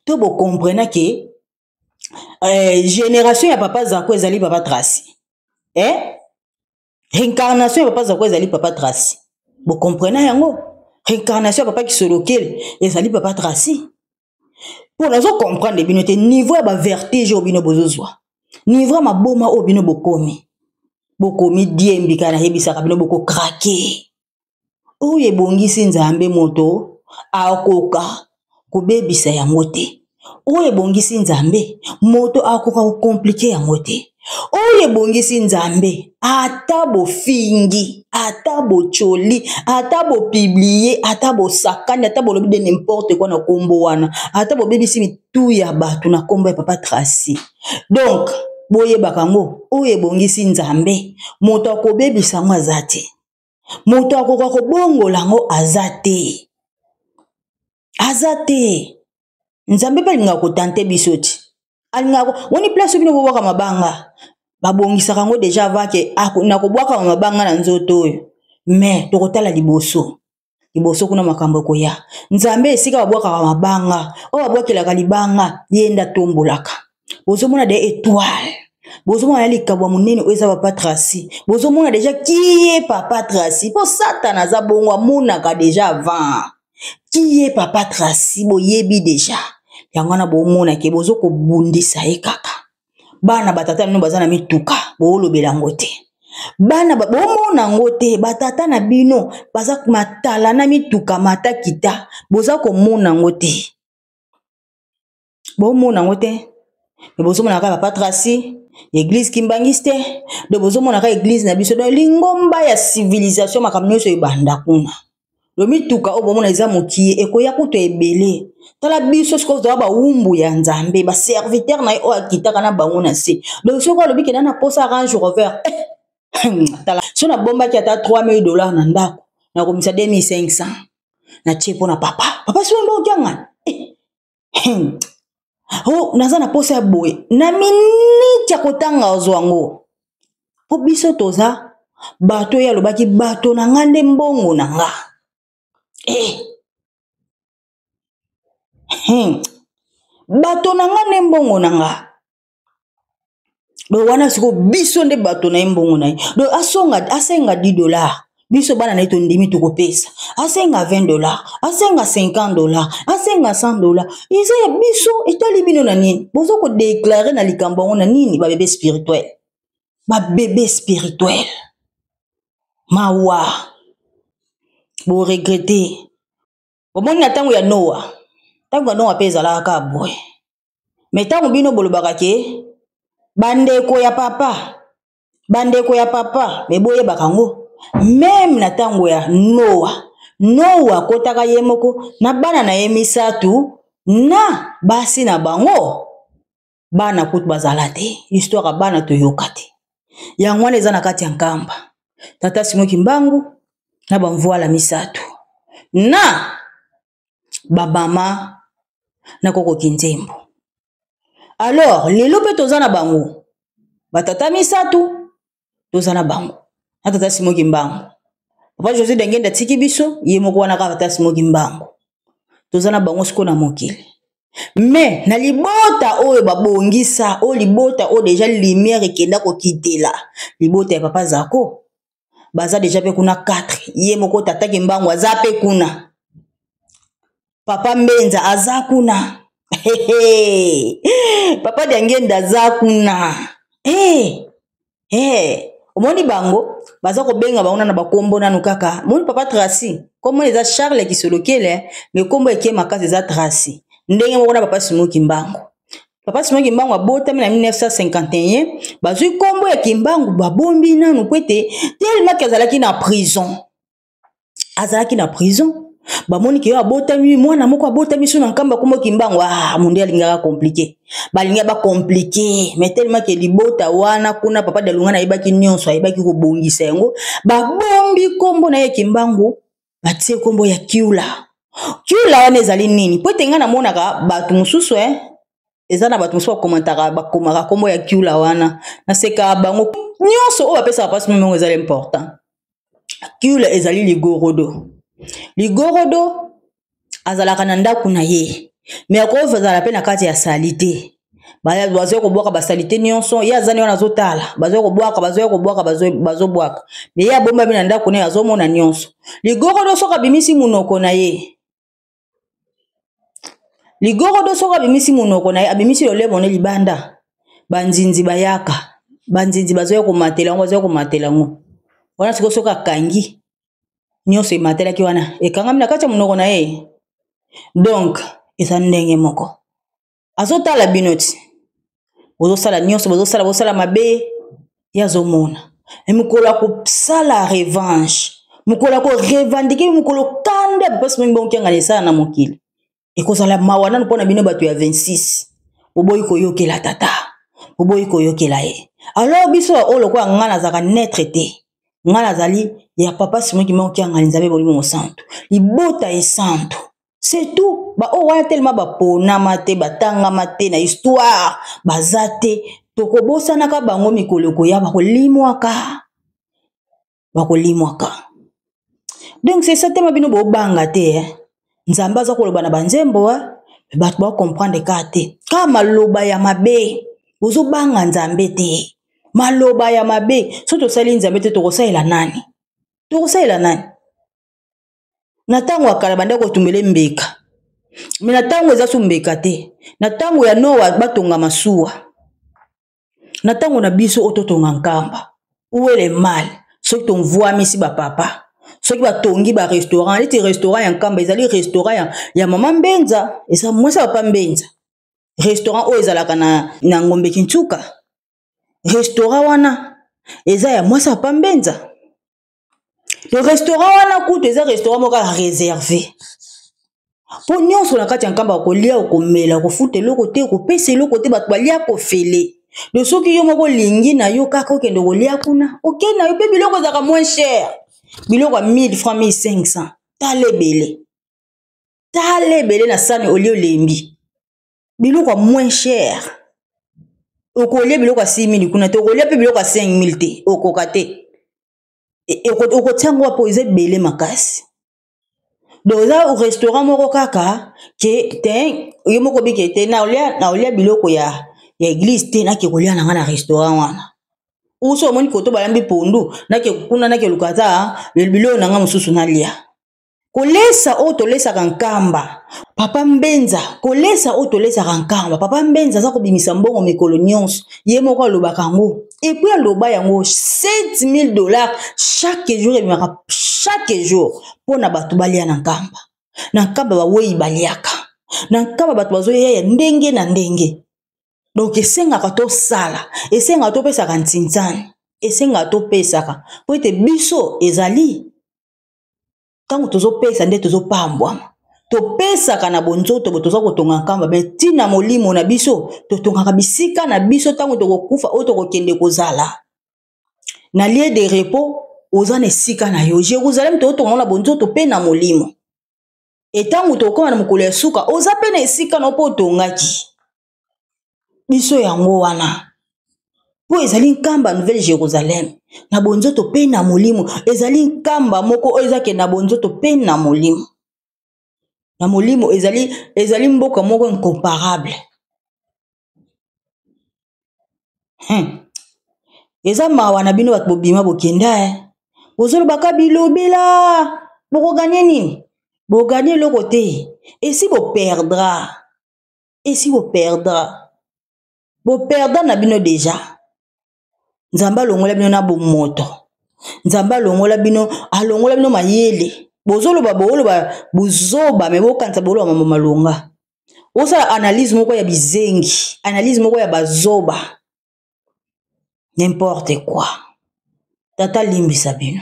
To bo comprendre que génération ya papa zako ezali papa Tracy. Réincarnation ya papa zako ezali papa Tracy. Bo comprendre yango. Réincarnation ya papa Kisolokele ezali papa Tracy. Pour nous comprendre bino te niveau ya ba vertige obino bozozwa. Niveau ma boma obino bokomi. Bokomi diembi kana hebisaka bino boko craquer. Oye bongisi nzambe moto akoka kubebisa ya mote. Oye bongisi nzambe moto akoka ko compliquer ya mote. Oye bongisi nzambe ata bo fingi, ata bo choli, ata bo publier, ata bo sakani, ata bo lobi de n'importe quoi na kombo wana, ata bo bebisi mitu ya batu na kombo ya papa Tracy. Donc boye bakango oye bongisi nzambe moto akobebisa ngo azate. Moto akoka ko bongola ngo azate. Azate. Nzambe pa linga ko tante bisoti. Alingako woni place bino bobwaka mabanga babongisaka ngo deja vake na kobwaka mabanga na nzoto oyo mais tokotala liboso kuna makambo koya nzambe esika babwaka mabanga o babwakelaka libanga yenda tombolaka bozomona des étoiles bozomona likabwa munene oza papa Tracy bozomona deja qui est papa Tracy po satana za bongo amonaka deja avant qui est papa Tracy boyebi deja yangwana bomona ke bozo ko bundisa ekaka bana batata no bazana mituka bolobela ngote bana bomona ngote batata na bino baza matala na mituka matakita boza ko mona ngote bomona ngote bozo mona ka papa Tracy église kimbangiste de bozo mona ka église na biso do lingomba ya civilisation makamnyo so ibanda kuna lo mituka obomona eza mokie ekoya kuto ebele tala biso siko zo ba umbu ya nzambe ba serviteur na o akitaka na bango na se donc soko lobi ke na posa Range Rover tala so na bomba ki ata $3000 na ndako na komisa 2500 na chepo na papa so mbo kyanga oh naza na posa ya boy na minute ya kotanga ozwango po biso toza bato ya lobaki bato na ngande mbongo na nga bato na nga ne mbongo na nga do wana siko biso nde bato na mbongo na do asenga $10 biso bana na ito ndimi tukopesa asenga $20 asenga $50 asenga $100 isa ya biso etali bino na nini bozo ko déclarer na likambo na nini ba bébé spirituel mawa bo regretter omoni na tango ya Noah peza la ka boy mais tango bino bolobaka ke bandeko ya papa me boye bakango même na tango ya Noah kotaka ye moko na bana na ye misatu na basi na bango bana kutu bazala te histoire bana toyoka te yango wana eza na kati ya nkamba tata Simoki Mbangu na bamvoala misatu na babama na koko Kinzembo. Alors lelo pe tozana bango batata misatu tozana bango na tata Simoki Mbangu papa José Dengenda tiki biso ye moko wana ka tata Simoki Mbangu tozana bango siko na mokili mais na libota oyo babongisa o libota o deja lumière ekenda ko kitela libota ya papa zako baza deja pe kuna 4 ye moko tata Kimbangu aza pe kuna papa Mbenza aza kuna papa Dengenda aza kuna omoni bango baza ko benga bango na bakombo nanu kaka moni papa Tracy comme eza Charles Kisolokele mais kombo eke makasi eza Tracy ndenge moko na papa Simoki Mbangu papa Simoki Mbangu abotami na 1951 bazui kombo ya Kimbangu babombi nanu kwete tellement azalaki na prison bamoni ke yo abotami mwana moko abotami so na nkamba kombo Kimbangu munde alingaka compliqué balinga ba compliqué mais tellement que libota wana kuna papa de lunga na ibaki nyonso ibaki ko bongisa yango babombi kombo na ye Kimbangu batie kombo ya Kiula wana ezali nini po tenga na monaka batu mususu eza na bato mosusu bakomantaka bakomaka kombo ya kiula wana naseka bango nyonso oyo bapesaka mpasi meme eza l'important. Kiula ezali ligorodo azalaka na ndako na ye me akozala mpe na kati ya sali te bazoya kobwaka basali te nyonso ye azani wana azotala bazoya kobwaka bazobwaka me ye abomba mpe na ndako na ye azomona nyonso. Ligorodo soki abimisi munoko na ye abimisi lolemo ne libanda banzinzi bayaka banzinzi bazoya komatela ngo wana siko soki akangi nyonso ematelaki wana ekangami na kati ya munoko na ye. Donc eza ndenge moko azotala bino ti bozosala nyonso bozosala mabe ye azomona mokolo akosala revanche mokolo akorevandike mokolo kanda bapasi mingi bonkianga na esala na mokili ekozala mawa nanu mpo na bino bato ya 26 boboyi koyokela tata boboyi koyokela ye. Alors biso oyo lokola nga nazalaka netre te nga nazali ya papa simoki mokianga nzambe bolimo santo libota esanto c'est tout ba o wana tellement baponama te batangama te na histoire baza te tokobosanaka bango mikolo koya bakolimwaka. Donc c'est ça tema bino bobanga te nzambe aza koloba na banzembo bato bakomprendre ka te ka maloba ya mabe ozobanga nzambe te maloba ya mabe so tosali nzambe te tokosalela nani na tango akala banda kotumbele mbeka me na tango eza su mbeka te na tango ya Noa batonga masuwa na tango na biso ototonga nkamba uwele mal soki tonvwamisi bapapa soki batongi ba restaurant liti restaurant ya nkamba ezali restaurant ya mama Mbenza eza mwasa papa Mbenza restaurant oyo ezalaka na ngombe Kintsuka restaurant wana eza ya mwasa papa Mbenza. Le restaurant wana kutu eza restaurant moka réservé po nyonso na kati ya nkamba kolia okomela kofuta eloko te kopesa eloko te bato balia kofele le soki yo moko lingi na yo kaka okende kolia kuna okende na yo mpe biloko ezalaka moins cher biloko ya 1000 francs 1500 talebele na sani olie olembi biloko ya moins cher okolia biloko ya 6000 kuna te okolia mpe biloko ya 5000 te okoka te okotiango wapo eza ebele makasi. Donc eza restaurant moko kaka ke te yo moko bike te na olia biloko ya église te nake kolia nanga na restaurant wana uso omoni koto balambi pondu nake kuna nake lukata biloko nanga mosusu nalia kolesa o tolesaka nkamba papa Mbenza kolesa o tolesaka nkamba papa Mbenza za kobimisa mbongo mikolo nyonso ye moko alobaka ngo et puis aloba yango $7000 chaque jour pona bato balia na nkamba bawei baliaka na nkamba bato bazoya ndenge na ndenge. Donc esengaka tosala esengaka topesaka ntintani esengaka topesaka po ete biso ezali tango tozopesa nde tozopambwama topesaka na bonzoto toza kotonga nkamba me tina molimo na biso totongaka bisika na biso tango tokokufa oyo tokokende kozala na lieu de repos oza na esika na yo Jérusalem totonga na bonzoto pe na molimo etango tokoma na mokolo ya suka oza pe na esika na po otongaki biso yango wana po ezali nkamba Nouvelle Jérusalem na bonzoto pe na molimo ezali nkamba moko oyo ezake na bonzoto pe na molimo ezali mboka moko incomparable. Eza mawa na bino bato bobima bokenda bozolobaka bilobela bokoganye nini boganye eloko te esi boperdra na bino deja. Nzamba alongola bino na bomoto nzamba alongola bino mayele bozoloba buzoba me bokanisa boloba mambo malonga osala analyse moko ya bizengi analyse moko ya bazoba n'importe quoi tata limbisa bino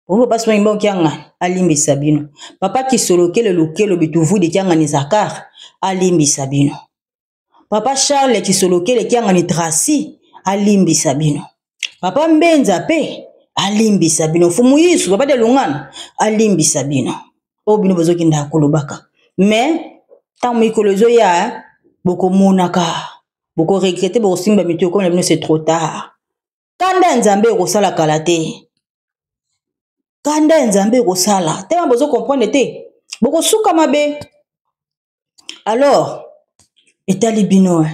bongo pasi mwa mbao kianga alimbisa bino papa kisolokele lokelo bituvudi kianga ni Zakar alimbisa bino papa Charles kisolokele kianga ni Tracy alimbisa bino papa Mbenza pe alimbisa bino fumu yisu papa de lungana alimbisa bino o bino bozokinda kolobaka mais tant mikolozo ya boko monaka boko regretter boko simba mito comme la c'est trop tard kanda nzambe ko sala kala te kanda nzambe ko sala te bozo comprendre te boko suka mabe alors etali bino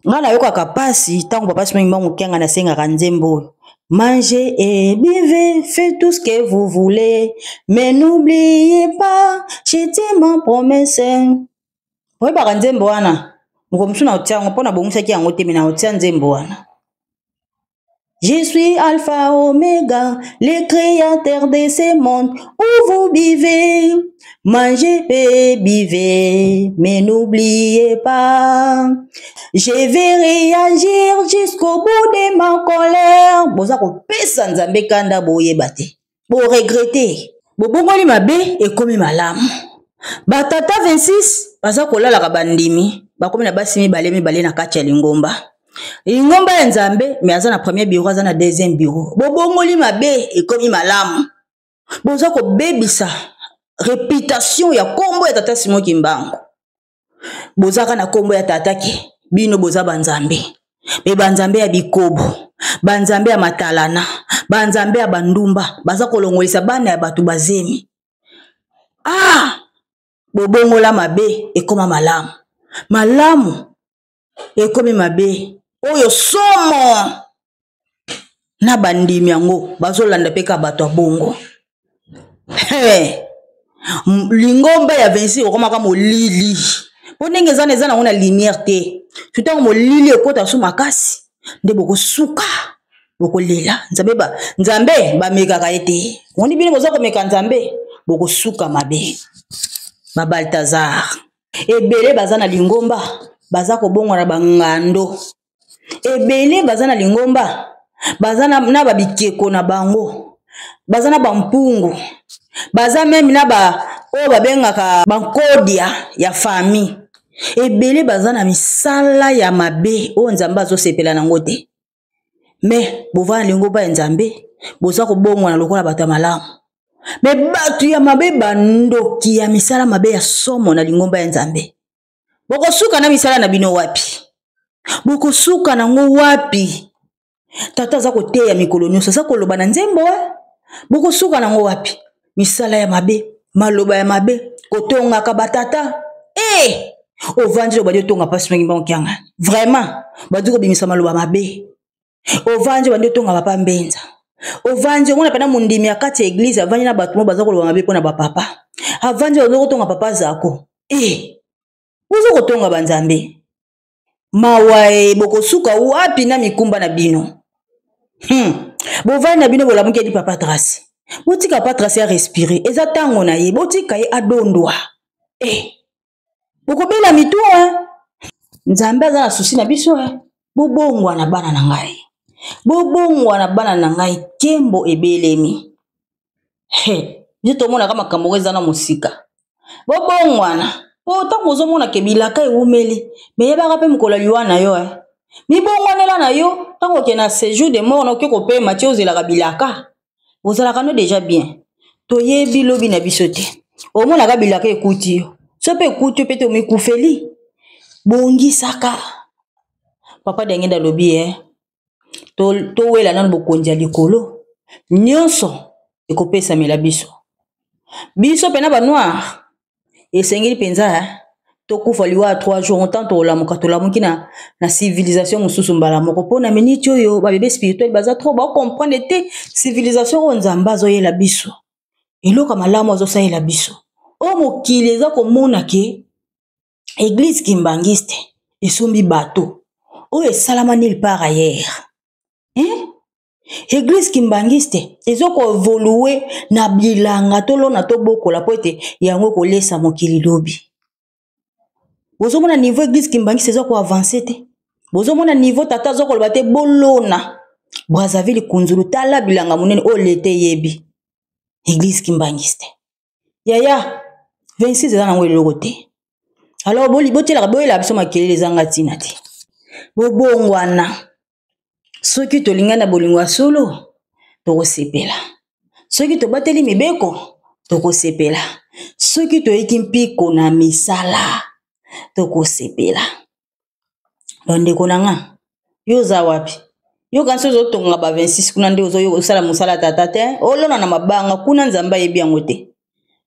nga na yoka kapasi tango papa sima mbangu kenga na senga kanzembo mangez et buvez, faites tout ce que vous voulez, mais n'oubliez pas, j'ai dit ma promesse. Oui, par nzembo wana, mkomsu na otia, mpona bongusa ki yango temi na otia nzembo wana. Je suis Alpha Omega, le créateur de ce monde, où vous vivez, mangez et buvez, mais n'oubliez pas. Je vais réagir jusqu'au bout de ma colère. Boza ko pesa nzambe kanda boye bate. Bo regretter. Bo bongoli mabe e komi malamu. Ba tata 26 baza kolala ka bandimi. Ba komi na basi mibale na kati ya lingomba. Lingomba ya nzambe me aza na premier bureau aza na deuxième bureau. Bo bongoli mabe e komi malamu. Boza ko bebisa réputation ya kombo ya tata Simon Kimbangu. Boza kana kombo ya tata ki bino boza banzambe be banzambe ya bikobo banzambe ya matalana banzambe ya bandumba baza kolongolisa bana ya batu bazemi bobongola mabe ekoma malamu ekomi mabe oyo somo na bandimi yango bazolanda peka bato abongo lingomba ya 26 okomaka molili po ndenge eza na ngona lumière te tutango molili ekota su makasi nde boko suka boko lela nzambe bamekaka ete ngoni bino boza komeka nzambe boko suka mabe ba Balthazar ebele baza na lingomba baza kobongo na bangando ebele baza na lingomba baza na babikeko na bango baza na bampungu baza meme na oyo babengaka bankodia ya famille ebele baza na misala ya mabe oyo nzambe azosepela nango te me bovana lingomba ya nzambe boza kobongwana lokola bato ya malamu me bato ya mabe bandoki ya misala mabe ya somo na lingomba ya nzambe bokosuka na misala na bino wapi bokosuka nango wapi tata aza koteya mikolo nyonso aza koloba na nzembo bokosuka nango wapi misala ya mabe maloba ya mabe kotongaka batata ovandi lo badi otonga pasi mingi mbango kianga vraiment badi kobimisa maloba mabe ovandi bandi otonga papa mbenza ovandi ngona pena mundimi ya kati ya eglise avandi na bato mo baza koloba mabe pona bapapa avandi bazo kotonga papa zako bozo kotonga banzambe mawa bokosuka wapi na mikumba na bino bovandi na bino bolamuki edi papa Tracy botika papa Tracy ya respirer eza tango na ye botika ye adondwa bokobela mitu nzambe aza na susi na biso bobongwa na bana na ngai bobongwa na bana na ngai kembo ebelemi biso tomonaka makambo eza na mosika bobongwana po ntango ozomona ke bilaka ewumeli meyebaka mpe mokolo liwa na yo mibongwanela na yo ntango oke na séjour de mort na oke kopema tie ozelaka bilaka ozalaka no déjà bien toyebi lobi na biso te omonaka bilaka ekuti yo so mpe ekuti yo mpe te omikufeli bongisaka papa dengenda lobi towela nano bokonzi ya likolo nyonso ekopesamela biso mpe na banoir esengeli mpenza tokufa liwa 3 jours autant tolamuka tolamuki na civilisation mosusu mbala moko mpona miniti oyo babebe spirituel baza trop bakomprendre te civilisation oyo nzambe azoyela biso eloko malamu azosalela biso oyo mokili eza komona ke église kimbangiste esombi bato oyo esalama nulle part ailleurs église kimbangiste ezokoevolue na bilanga tolona tobokola po ete yango kolesa mokili lobi bozomona niveau église kimbangiste ezokoavance te bozomona niveau tata azokoloba te bolona Brazzaville kunzulu tala bilanga monene oyo lete yebi église kimbangiste yaya 26 eza nango eloko te alors botielaka boyela biso makelele ezanga ntina te bobongwana soki tolingana bolingo ya solo tokosepela soki tobateli mibeko tokosepela soki toyeki mpiko na misala tokosepela Donde konanga. Yo za wapi. Yo kanso zo tonga ba 26 kuna nde yo sala musala tata te. Olona na mabanga kuna nzamba yebi yango te.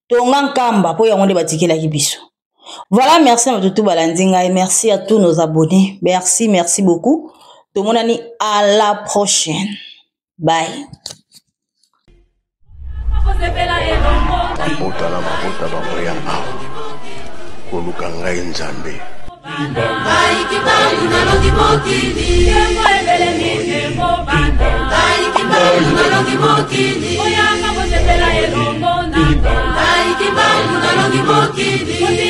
Tonga nkamba po yango nde batikela kibiso. Voilà, merci à tout balandinga et merci à tous nos abonnés. Merci beaucoup. Tout le monde à la prochaine. Bye. Mokili